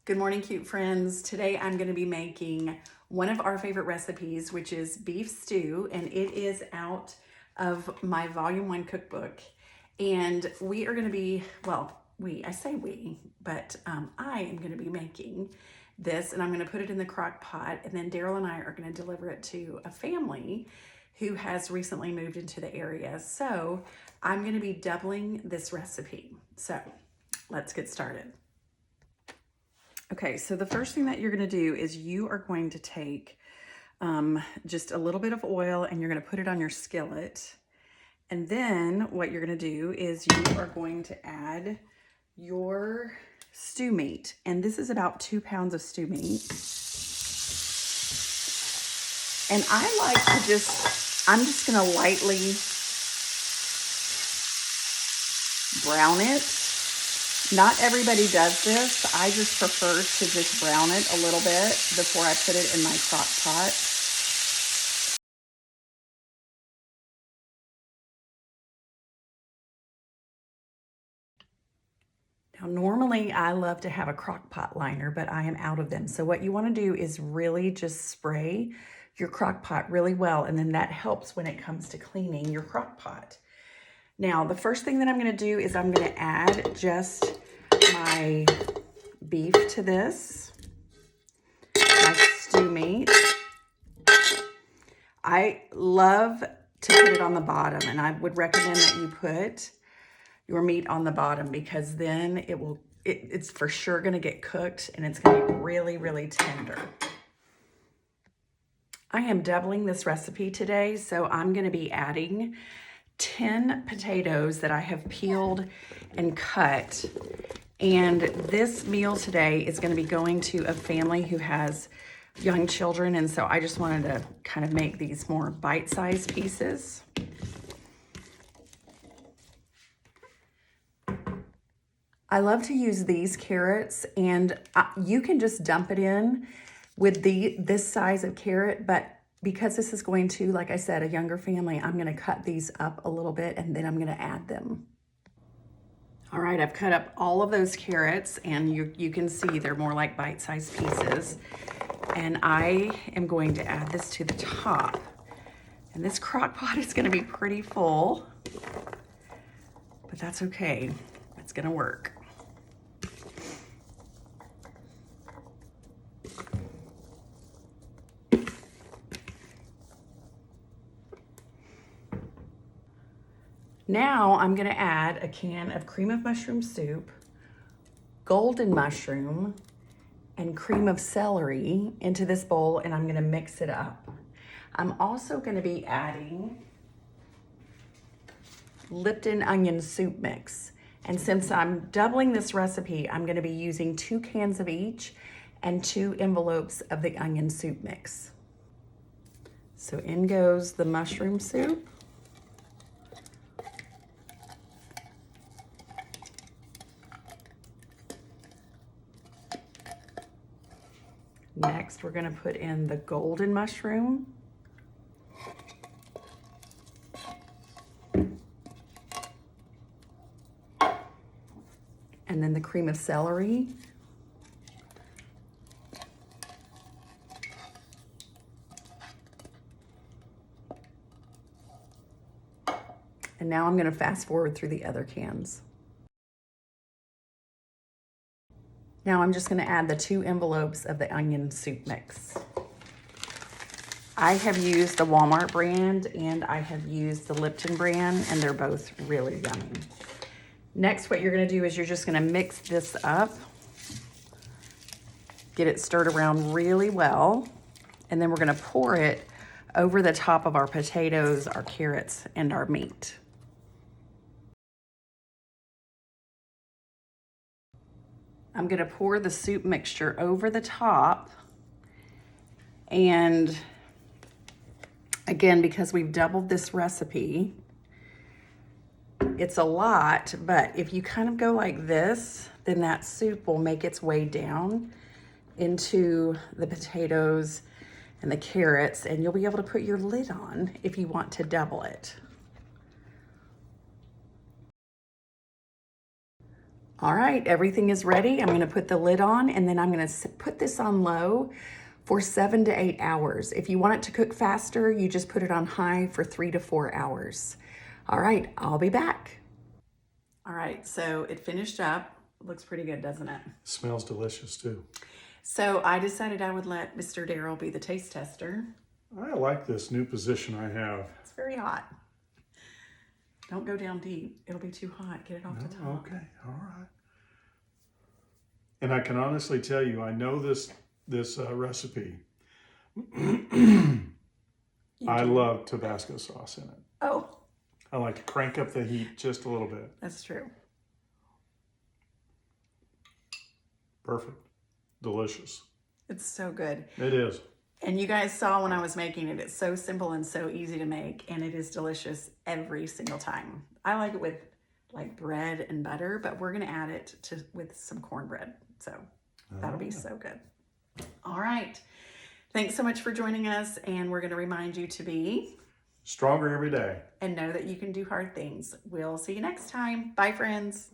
Good morning, cute friends. Today I'm going to be making one of our favorite recipes, which is beef stew, and it is out of my volume 1 cookbook. And we are going to be, I say we, but I am going to be making this, and I'm going to put it in the crock pot, and then Daryl and I are going to deliver it to a family who has recently moved into the area. So I'm going to be doubling this recipe. So let's get started. Okay, so the first thing that you're gonna do is you are going to take just a little bit of oil and you're gonna put it on your skillet. And then what you're gonna do is you are going to add your stew meat. And this is about 2 pounds of stew meat. And I like to I'm just gonna lightly brown it. Not everybody does this. I just prefer to just brown it a little bit before I put it in my crock pot. Now, normally I love to have a crock pot liner, but I am out of them. So what you want to do is really just spray your crock pot really well, and then that helps when it comes to cleaning your crock pot. Now, the first thing that I'm going to do is I'm going to add just my beef to this, my stew meat. I love to put it on the bottom, and I would recommend that you put your meat on the bottom because then it's for sure going to get cooked and it's going to be really, really tender. I am doubling this recipe today, so I'm going to be adding 10 potatoes that I have peeled and cut. And this meal today is going to be going to a family who has young children, and so I just wanted to kind of make these more bite-sized pieces. I love to use these carrots, and you can just dump it in with this size of carrot, but because this is going to, like I said, a younger family, I'm going to cut these up a little bit and then I'm going to add them. All right, I've cut up all of those carrots, and you can see they're more like bite-sized pieces. And I am going to add this to the top. And this crock pot is going to be pretty full, but that's okay. It's going to work. Now I'm going to add a can of cream of mushroom soup, golden mushroom, and cream of celery into this bowl, and I'm going to mix it up. I'm also going to be adding Lipton onion soup mix. And since I'm doubling this recipe, I'm going to be using 2 cans of each and 2 envelopes of the onion soup mix. So in goes the mushroom soup. Next, we're going to put in the golden mushroom. And then the cream of celery. And now I'm going to fast forward through the other cans. Now I'm just going to add the 2 envelopes of the onion soup mix. I have used the Walmart brand and I have used the Lipton brand, and they're both really yummy. Next, what you're going to do is you're just going to mix this up, get it stirred around really well, and then we're going to pour it over the top of our potatoes, our carrots, and our meat. I'm going to pour the soup mixture over the top, and again, because we've doubled this recipe, it's a lot, but if you kind of go like this, then that soup will make its way down into the potatoes and the carrots, and you'll be able to put your lid on if you want to double it. All right, everything is ready. I'm gonna put the lid on and then I'm gonna put this on low for 7 to 8 hours. If you want it to cook faster, you just put it on high for 3 to 4 hours. All right, I'll be back. All right, so it finished up. Looks pretty good, doesn't it? Smells delicious too. So I decided I would let Mr. Darryl be the taste tester. I like this new position I have. It's very hot. Don't go down deep. It'll be too hot. Get it off the top. Okay, all right. And I can honestly tell you, I know this recipe. I love Tabasco sauce in it. Oh. I like to crank up the heat just a little bit. That's true. Perfect. Delicious. It's so good. It is. And you guys saw when I was making it, it's so simple and so easy to make, and it is delicious every single time. I like it with like bread and butter, but we're gonna add it with some cornbread. So that'll be so good. All right. Thanks so much for joining us, and we're gonna remind you to be stronger every day. And know that you can do hard things. We'll see you next time. Bye, friends.